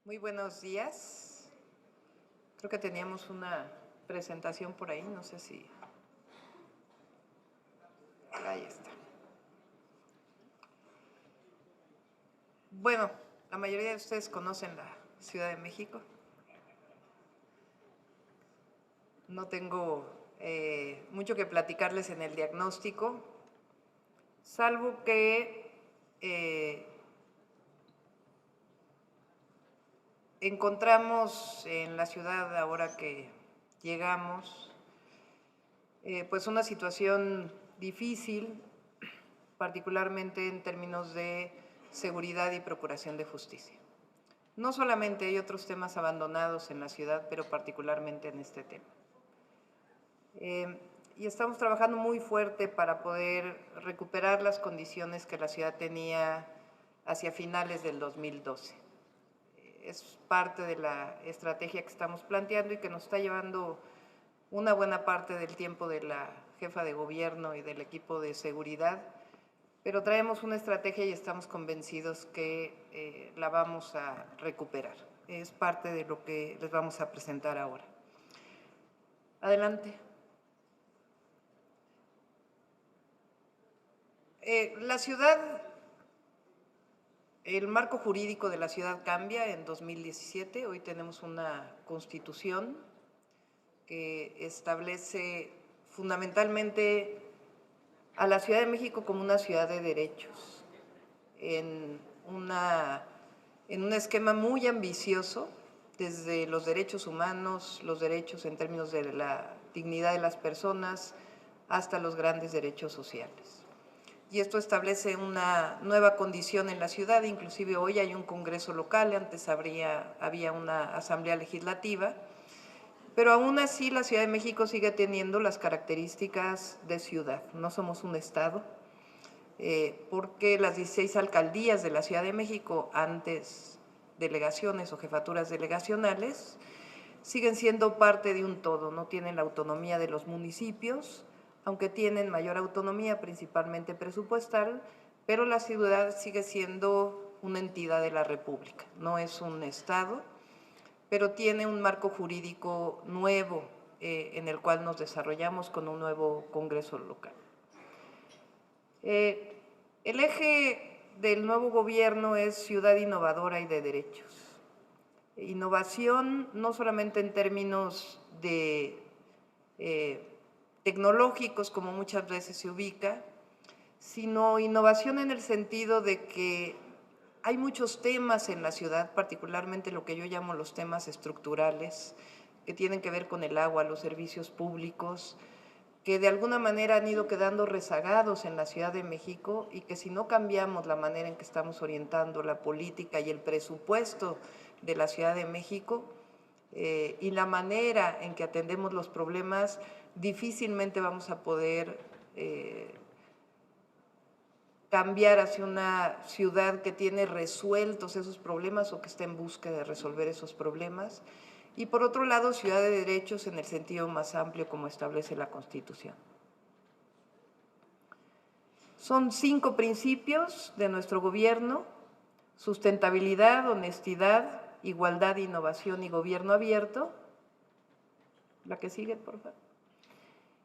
Muy buenos días. Creo que teníamos una presentación por ahí, no sé si… Ahí está. Bueno, la mayoría de ustedes conocen la Ciudad de México. No tengo mucho que platicarles en el diagnóstico, salvo que encontramos en la ciudad, ahora que llegamos, pues una situación difícil, particularmente en términos de seguridad y procuración de justicia. No solamente hay otros temas abandonados en la ciudad, pero particularmente en este tema. Y estamos trabajando muy fuerte para poder recuperar las condiciones que la ciudad tenía hacia finales del 2012. Es parte de la estrategia que estamos planteando y que nos está llevando una buena parte del tiempo de la jefa de gobierno y del equipo de seguridad, pero traemos una estrategia y estamos convencidos que la vamos a recuperar. Es parte de lo que les vamos a presentar ahora. Adelante. La ciudad, el marco jurídico de la ciudad cambia en 2017. Hoy tenemos una constitución que establece fundamentalmente a la Ciudad de México como una ciudad de derechos, en un esquema muy ambicioso, desde los derechos humanos, los derechos en términos de la dignidad de las personas, hasta los grandes derechos sociales. Y esto establece una nueva condición en la ciudad, inclusive hoy hay un congreso local, antes había una asamblea legislativa, pero aún así la Ciudad de México sigue teniendo las características de ciudad. No somos un estado, porque las 16 alcaldías de la Ciudad de México, antes delegaciones o jefaturas delegacionales, siguen siendo parte de un todo, no tienen la autonomía de los municipios, aunque tienen mayor autonomía, principalmente presupuestal, pero la ciudad sigue siendo una entidad de la República, no es un estado, pero tiene un marco jurídico nuevo en el cual nos desarrollamos con un nuevo Congreso local. El eje del nuevo gobierno es ciudad innovadora y de derechos. Innovación no solamente en términos de tecnológicos, como muchas veces se ubica, sino innovación en el sentido de que hay muchos temas en la ciudad, particularmente lo que yo llamo los temas estructurales, que tienen que ver con el agua, los servicios públicos, que de alguna manera han ido quedando rezagados en la Ciudad de México y que si no cambiamos la manera en que estamos orientando la política y el presupuesto de la Ciudad de México y la manera en que atendemos los problemas, difícilmente vamos a poder cambiar hacia una ciudad que tiene resueltos esos problemas o que está en busca de resolver esos problemas. Y por otro lado, ciudad de derechos en el sentido más amplio como establece la Constitución. Son 5 principios de nuestro gobierno: sustentabilidad, honestidad, igualdad, innovación y gobierno abierto. La que sigue, por favor.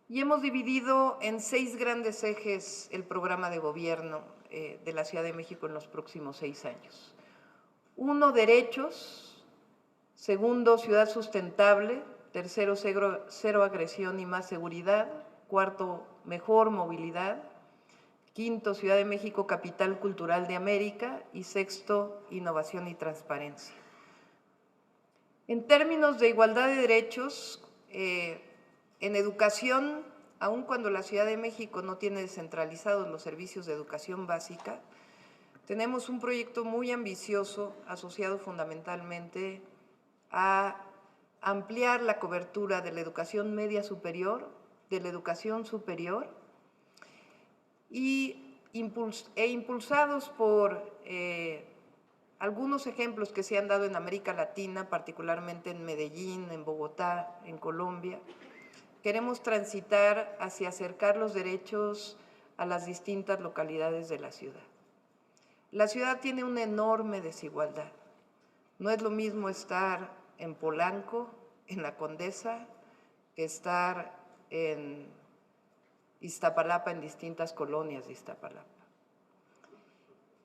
Y hemos dividido en 6 grandes ejes el programa de gobierno de la Ciudad de México en los próximos 6 años. 1, derechos. Segundo, ciudad sustentable. Tercero, cero agresión y más seguridad. Cuarto, mejor movilidad. Quinto, Ciudad de México, capital cultural de América. Y sexto, innovación y transparencia. En términos de igualdad de derechos, en educación, aun cuando la Ciudad de México no tiene descentralizados los servicios de educación básica, tenemos un proyecto muy ambicioso asociado fundamentalmente a ampliar la cobertura de la educación media superior, de la educación superior e impulsados por algunos ejemplos que se han dado en América Latina, particularmente en Medellín, en Bogotá, en Colombia. Queremos transitar hacia acercar los derechos a las distintas localidades de la ciudad. La ciudad tiene una enorme desigualdad. No es lo mismo estar en Polanco, en La Condesa, que estar en Iztapalapa, en distintas colonias de Iztapalapa.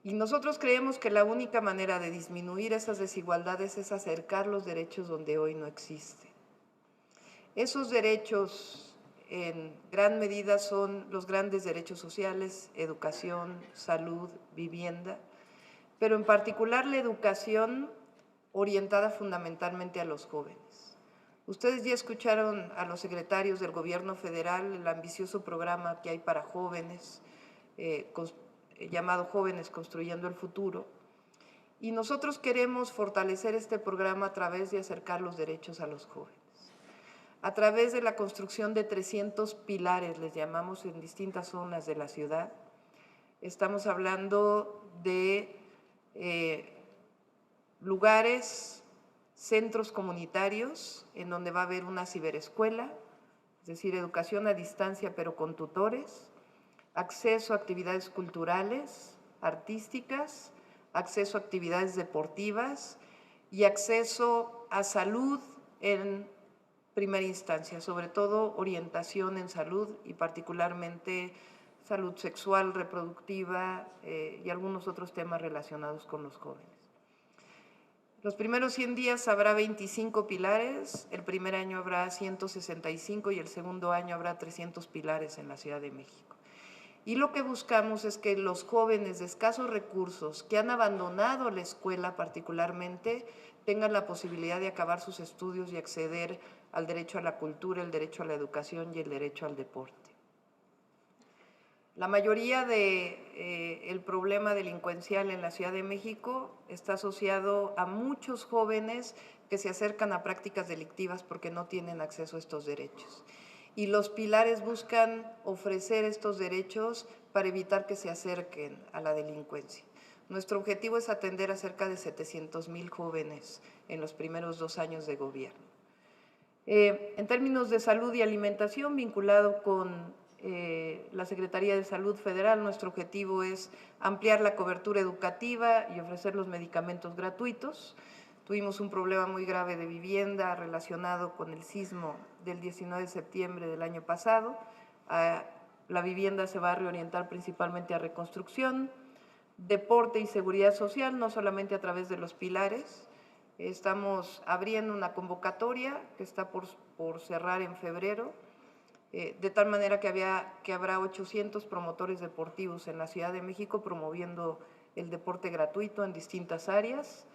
Y nosotros creemos que la única manera de disminuir esas desigualdades es acercar los derechos donde hoy no existen. Esos derechos en gran medida son los grandes derechos sociales, educación, salud, vivienda, pero en particular la educación orientada fundamentalmente a los jóvenes. Ustedes ya escucharon a los secretarios del gobierno federal el ambicioso programa que hay para jóvenes, llamado Jóvenes Construyendo el Futuro, y nosotros queremos fortalecer este programa a través de acercar los derechos a los jóvenes. A través de la construcción de 300 pilares, les llamamos, en distintas zonas de la ciudad. Estamos hablando de lugares, centros comunitarios, en donde va a haber una ciberescuela, es decir, educación a distancia pero con tutores, acceso a actividades culturales, artísticas, acceso a actividades deportivas y acceso a salud en primera instancia, sobre todo orientación en salud y particularmente salud sexual, reproductiva y algunos otros temas relacionados con los jóvenes. Los primeros 100 días habrá 25 pilares, el primer año habrá 165 y el segundo año habrá 300 pilares en la Ciudad de México. Y lo que buscamos es que los jóvenes de escasos recursos que han abandonado la escuela particularmente tengan la posibilidad de acabar sus estudios y acceder al derecho a la cultura, el derecho a la educación y el derecho al deporte. La mayoría del problema delincuencial en la Ciudad de México está asociado a muchos jóvenes que se acercan a prácticas delictivas porque no tienen acceso a estos derechos. Y los pilares buscan ofrecer estos derechos para evitar que se acerquen a la delincuencia. Nuestro objetivo es atender a cerca de 700,000 jóvenes en los primeros 2 años de gobierno. En términos de salud y alimentación, vinculado con la Secretaría de Salud Federal, nuestro objetivo es ampliar la cobertura educativa y ofrecer los medicamentos gratuitos. Tuvimos un problema muy grave de vivienda relacionado con el sismo del 19 de septiembre del año pasado. La vivienda se va a reorientar principalmente a reconstrucción, deporte y seguridad social, no solamente a través de los pilares. Estamos abriendo una convocatoria que está por cerrar en febrero, de tal manera que habrá 800 promotores deportivos en la Ciudad de México promoviendo el deporte gratuito en distintas áreas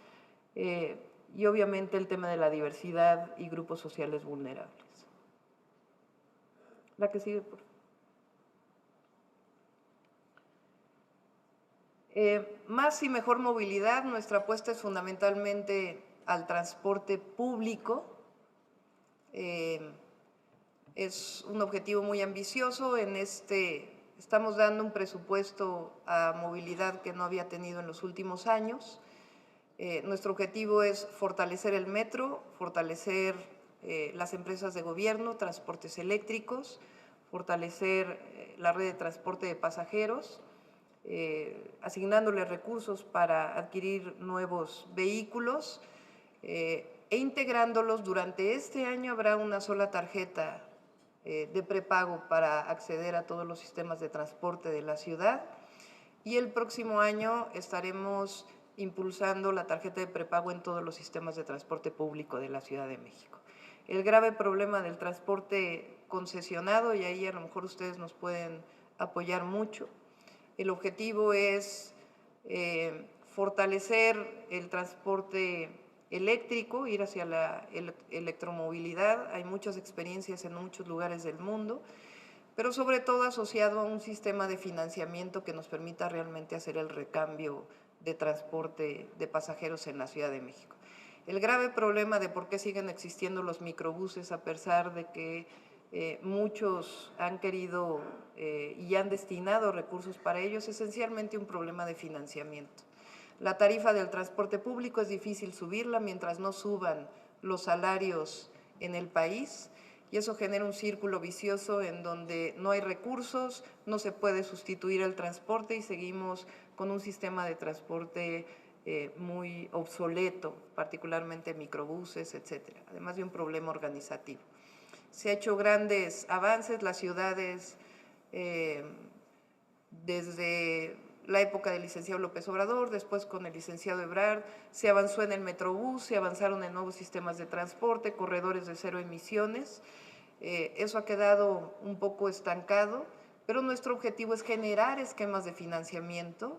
y obviamente el tema de la diversidad y grupos sociales vulnerables. La que sigue, por favor. Más y mejor movilidad, nuestra apuesta es fundamentalmente al transporte público. Es un objetivo muy ambicioso. Estamos dando un presupuesto a movilidad que no había tenido en los últimos años. Nuestro objetivo es fortalecer el metro, fortalecer las empresas de gobierno, transportes eléctricos, fortalecer la red de transporte de pasajeros, asignándole recursos para adquirir nuevos vehículos e integrándolos. Durante este año habrá una sola tarjeta de prepago para acceder a todos los sistemas de transporte de la ciudad y el próximo año estaremos impulsando la tarjeta de prepago en todos los sistemas de transporte público de la Ciudad de México. El grave problema del transporte concesionado, y ahí a lo mejor ustedes nos pueden apoyar mucho, el objetivo es fortalecer el transporte eléctrico, ir hacia la electromovilidad. Hay muchas experiencias en muchos lugares del mundo, pero sobre todo asociado a un sistema de financiamiento que nos permita realmente hacer el recambio de transporte de pasajeros en la Ciudad de México. El grave problema de por qué siguen existiendo los microbuses, a pesar de que muchos han querido y han destinado recursos para ellos, esencialmente un problema de financiamiento. La tarifa del transporte público es difícil subirla mientras no suban los salarios en el país y eso genera un círculo vicioso en donde no hay recursos, no se puede sustituir el transporte y seguimos con un sistema de transporte muy obsoleto, particularmente microbuses, etcétera, además de un problema organizativo. Se ha hecho grandes avances, las ciudades desde la época del licenciado López Obrador, después con el licenciado Ebrard, se avanzó en el Metrobús, se avanzaron en nuevos sistemas de transporte, corredores de cero emisiones. Eso ha quedado un poco estancado, pero nuestro objetivo es generar esquemas de financiamiento.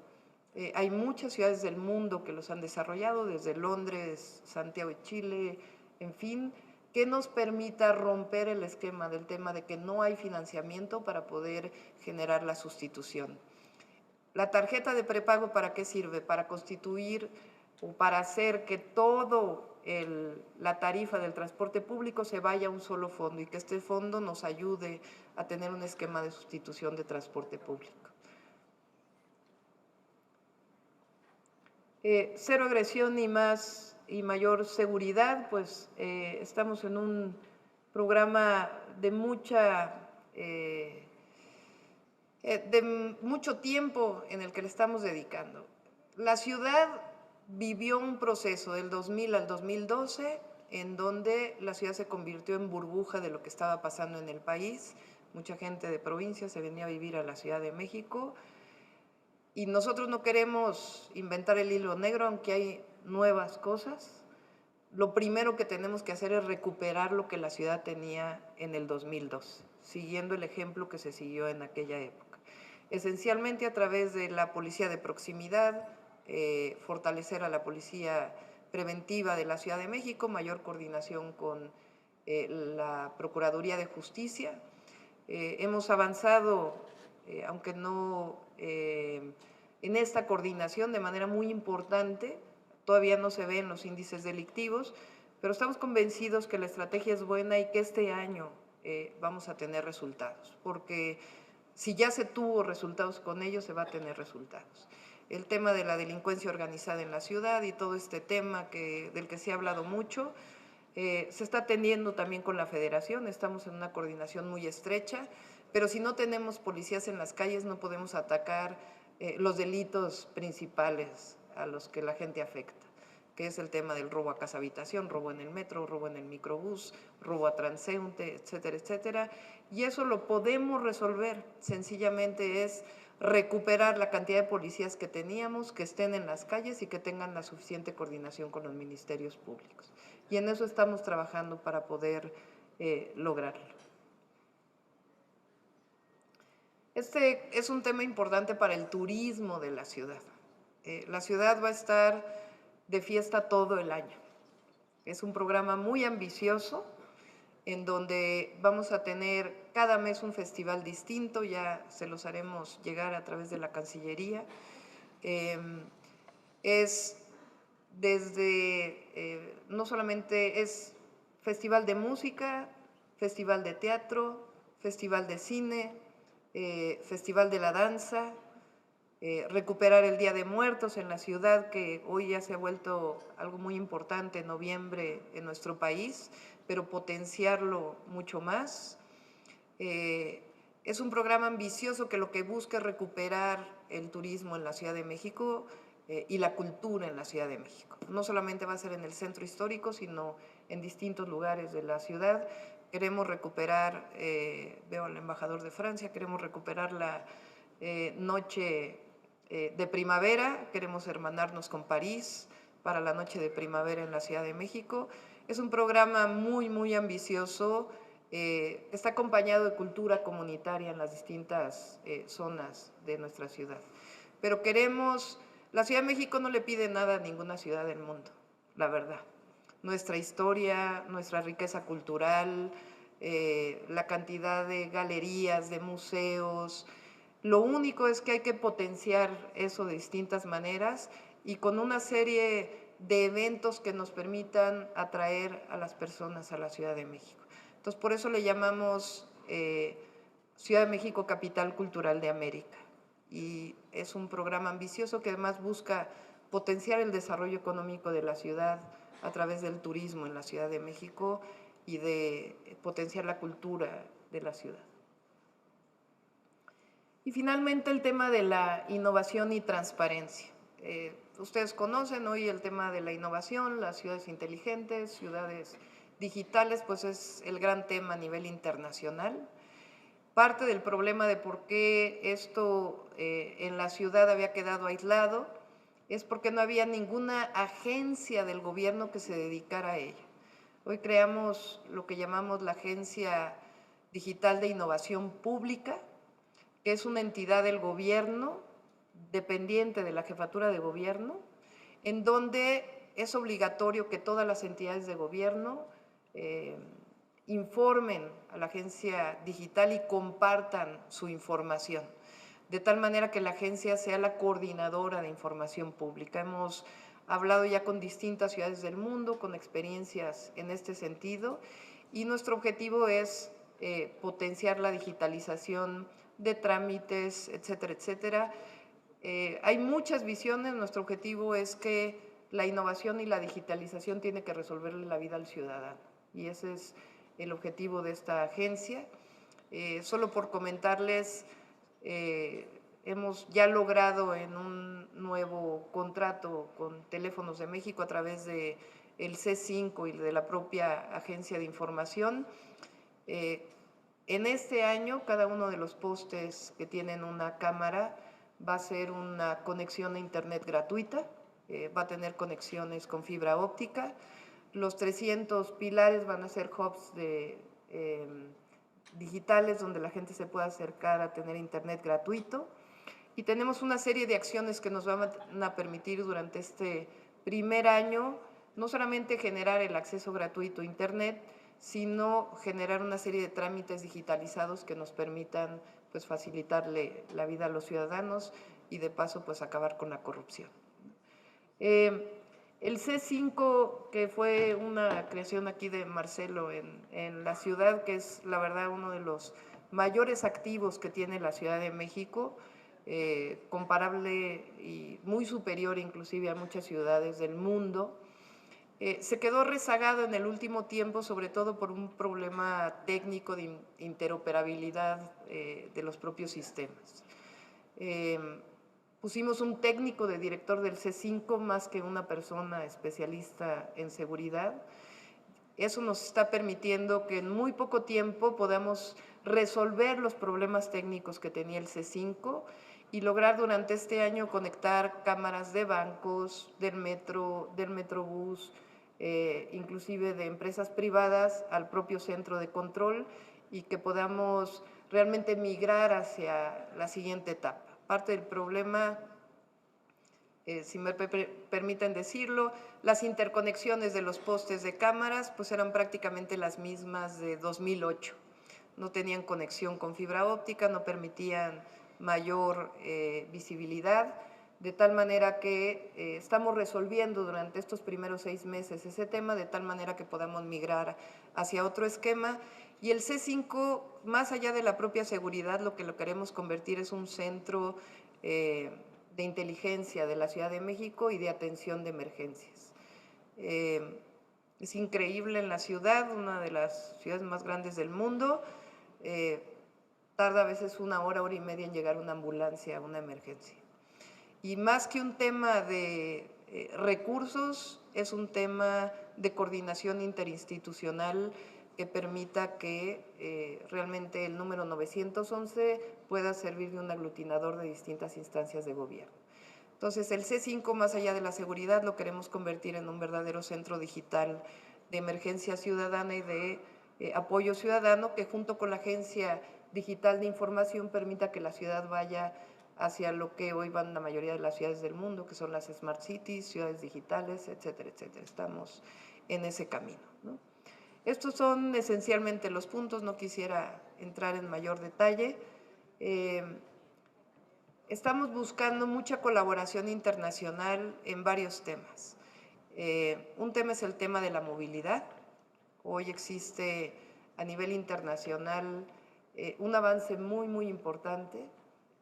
Hay muchas ciudades del mundo que los han desarrollado, desde Londres, Santiago de Chile, en fin, que nos permita romper el esquema del tema de que no hay financiamiento para poder generar la sustitución. La tarjeta de prepago, ¿para qué sirve? Para constituir o para hacer que todo la tarifa del transporte público se vaya a un solo fondo y que este fondo nos ayude a tener un esquema de sustitución de transporte público. Cero agresión y mayor seguridad, pues estamos en un programa de mucho tiempo en el que le estamos dedicando. La ciudad vivió un proceso del 2000 al 2012 en donde la ciudad se convirtió en burbuja de lo que estaba pasando en el país. Mucha gente de provincia se venía a vivir a la Ciudad de México y nosotros no queremos inventar el hilo negro, aunque hay nuevas cosas. Lo primero que tenemos que hacer es recuperar lo que la ciudad tenía en el 2012, siguiendo el ejemplo que se siguió en aquella época. Esencialmente a través de la policía de proximidad, fortalecer a la policía preventiva de la Ciudad de México, mayor coordinación con la Procuraduría de Justicia. Hemos avanzado, aunque no en esta coordinación de manera muy importante, todavía no se ven los índices delictivos, pero estamos convencidos que la estrategia es buena y que este año vamos a tener resultados, porque si ya se tuvo resultados con ellos, se va a tener resultados. El tema de la delincuencia organizada en la ciudad y todo este tema del que se ha hablado mucho, se está atendiendo también con la Federación, estamos en una coordinación muy estrecha, pero si no tenemos policías en las calles no podemos atacar los delitos principales a los que la gente afecta, que es el tema del robo a casa habitación, robo en el metro, robo en el microbús, robo a transeúnte, etcétera, etcétera. Y eso lo podemos resolver, sencillamente es recuperar la cantidad de policías que teníamos, que estén en las calles y que tengan la suficiente coordinación con los ministerios públicos. Y en eso estamos trabajando para poder lograrlo. Este es un tema importante para el turismo de la ciudad. La ciudad va a estar de fiesta todo el año. Es un programa muy ambicioso en donde vamos a tener cada mes un festival distinto, ya se los haremos llegar a través de la Cancillería. No solamente es festival de música, festival de teatro, festival de cine, festival de la danza, recuperar el Día de Muertos en la ciudad, que hoy ya se ha vuelto algo muy importante en noviembre en nuestro país, pero potenciarlo mucho más. Es un programa ambicioso que lo que busca es recuperar el turismo en la Ciudad de México y la cultura en la Ciudad de México. No solamente va a ser en el centro histórico, sino en distintos lugares de la ciudad. Queremos recuperar, veo al embajador de Francia, queremos recuperar la noche de primavera, queremos hermanarnos con París para la noche de primavera en la Ciudad de México. Es un programa muy, muy ambicioso, está acompañado de cultura comunitaria en las distintas zonas de nuestra ciudad. Pero la Ciudad de México no le pide nada a ninguna ciudad del mundo, la verdad. Nuestra historia, nuestra riqueza cultural, la cantidad de galerías, de museos. Lo único es que hay que potenciar eso de distintas maneras y con una serie de eventos que nos permitan atraer a las personas a la Ciudad de México. Entonces, por eso le llamamos Ciudad de México Capital Cultural de América. Y es un programa ambicioso que además busca potenciar el desarrollo económico de la ciudad a través del turismo en la Ciudad de México y de potenciar la cultura de la ciudad. Y finalmente el tema de la innovación y transparencia. Ustedes conocen hoy el tema de la innovación, las ciudades inteligentes, ciudades digitales, pues es el gran tema a nivel internacional. Parte del problema de por qué esto en la ciudad había quedado aislado es porque no había ninguna agencia del gobierno que se dedicara a ello. Hoy creamos lo que llamamos la Agencia Digital de Innovación Pública, que es una entidad del gobierno dependiente de la jefatura de gobierno, en donde es obligatorio que todas las entidades de gobierno informen a la agencia digital y compartan su información, de tal manera que la agencia sea la coordinadora de información pública. Hemos hablado ya con distintas ciudades del mundo, con experiencias en este sentido, y nuestro objetivo es potenciar la digitalización de trámites, etcétera, etcétera. Hay muchas visiones, nuestro objetivo es que la innovación y la digitalización tiene que resolverle la vida al ciudadano, y ese es el objetivo de esta agencia. Solo por comentarles, hemos ya logrado en un nuevo contrato con Teléfonos de México a través de el C5 y de la propia Agencia de Información. En este año, cada uno de los postes que tienen una cámara va a ser una conexión a internet gratuita, va a tener conexiones con fibra óptica. Los 300 pilares van a ser hubs digitales donde la gente se pueda acercar a tener internet gratuito. Y tenemos una serie de acciones que nos van a permitir durante este primer año no solamente generar el acceso gratuito a internet, sino generar una serie de trámites digitalizados que nos permitan pues facilitarle la vida a los ciudadanos y de paso pues acabar con la corrupción. El C5, que fue una creación aquí de Marcelo en la ciudad, que es la verdad uno de los mayores activos que tiene la Ciudad de México, comparable y muy superior inclusive a muchas ciudades del mundo, se quedó rezagado en el último tiempo, sobre todo por un problema técnico de interoperabilidad de los propios sistemas. Pusimos un técnico de director del C5 más que una persona especialista en seguridad. Eso nos está permitiendo que en muy poco tiempo podamos resolver los problemas técnicos que tenía el C5 y lograr durante este año conectar cámaras de bancos, del metro, del metrobús, inclusive de empresas privadas al propio centro de control y que podamos realmente migrar hacia la siguiente etapa. Parte del problema, si me permiten decirlo, las interconexiones de los postes de cámaras pues eran prácticamente las mismas de 2008. No tenían conexión con fibra óptica, no permitían mayor visibilidad, de tal manera que estamos resolviendo durante estos primeros 6 meses ese tema, de tal manera que podamos migrar hacia otro esquema. Y el C5, más allá de la propia seguridad, lo que lo queremos convertir es un centro de inteligencia de la Ciudad de México y de atención de emergencias. Es increíble en la ciudad, una de las ciudades más grandes del mundo, tarda a veces 1 hora, hora y media en llegar una ambulancia a una emergencia. Y más que un tema de recursos, es un tema de coordinación interinstitucional que permita que realmente el número 911 pueda servir de un aglutinador de distintas instancias de gobierno. Entonces, el C5, más allá de la seguridad, lo queremos convertir en un verdadero centro digital de emergencia ciudadana y de apoyo ciudadano, que junto con la Agencia Digital de Información permita que la ciudad vaya hacia lo que hoy van la mayoría de las ciudades del mundo, que son las Smart Cities, ciudades digitales, etcétera, etcétera. Estamos en ese camino, ¿no? Estos son esencialmente los puntos, no quisiera entrar en mayor detalle. Estamos buscando mucha colaboración internacional en varios temas. Un tema es el tema de la movilidad. Hoy existe a nivel internacional un avance muy, muy importante,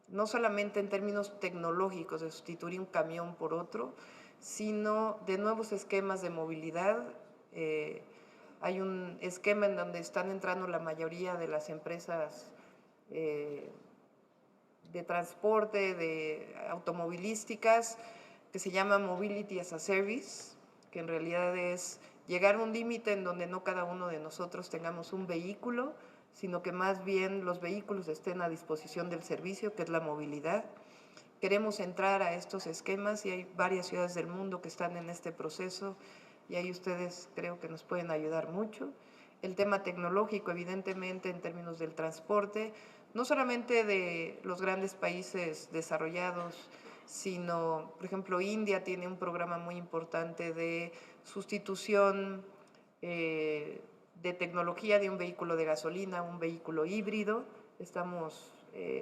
no solamente en términos tecnológicos de sustituir un camión por otro, sino de nuevos esquemas de movilidad. Hay un esquema en donde están entrando la mayoría de las empresas de transporte, de automovilísticas, que se llama Mobility as a Service, que en realidad es llegar a un límite en donde no cada uno de nosotros tengamos un vehículo, sino que más bien los vehículos estén a disposición del servicio, que es la movilidad. Queremos entrar a estos esquemas y hay varias ciudades del mundo que están en este proceso y ahí ustedes creo que nos pueden ayudar mucho. El tema tecnológico, evidentemente, en términos del transporte, no solamente de los grandes países desarrollados, sino, por ejemplo, India tiene un programa muy importante de sustitución de tecnología de un vehículo de gasolina a un vehículo híbrido. Estamos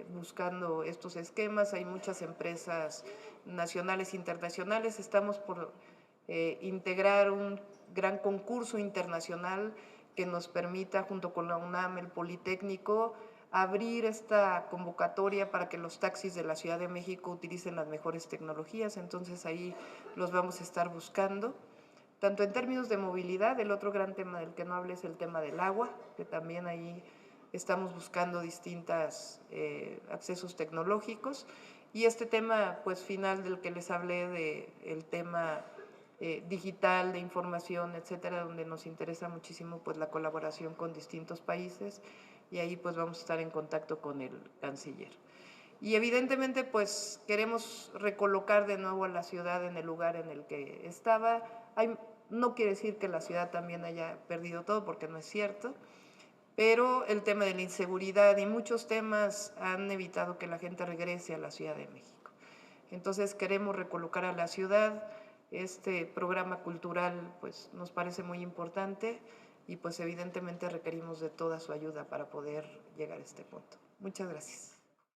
buscando estos esquemas, hay muchas empresas nacionales e internacionales, estamos por integrar un gran concurso internacional que nos permita, junto con la UNAM, el Politécnico, abrir esta convocatoria para que los taxis de la Ciudad de México utilicen las mejores tecnologías, entonces ahí los vamos a estar buscando. Tanto en términos de movilidad, el otro gran tema del que no hablé es el tema del agua, que también ahí estamos buscando distintos accesos tecnológicos. Y este tema pues final del que les hablé, del tema digital, de información, etcétera, donde nos interesa muchísimo pues la colaboración con distintos países y ahí pues vamos a estar en contacto con el canciller. Y evidentemente pues queremos recolocar de nuevo a la ciudad en el lugar en el que estaba. No quiere decir que la ciudad también haya perdido todo, porque no es cierto, pero el tema de la inseguridad y muchos temas han evitado que la gente regrese a la Ciudad de México. Entonces queremos recolocar a la ciudad. Este programa cultural pues nos parece muy importante y pues evidentemente requerimos de toda su ayuda para poder llegar a este punto. Muchas gracias.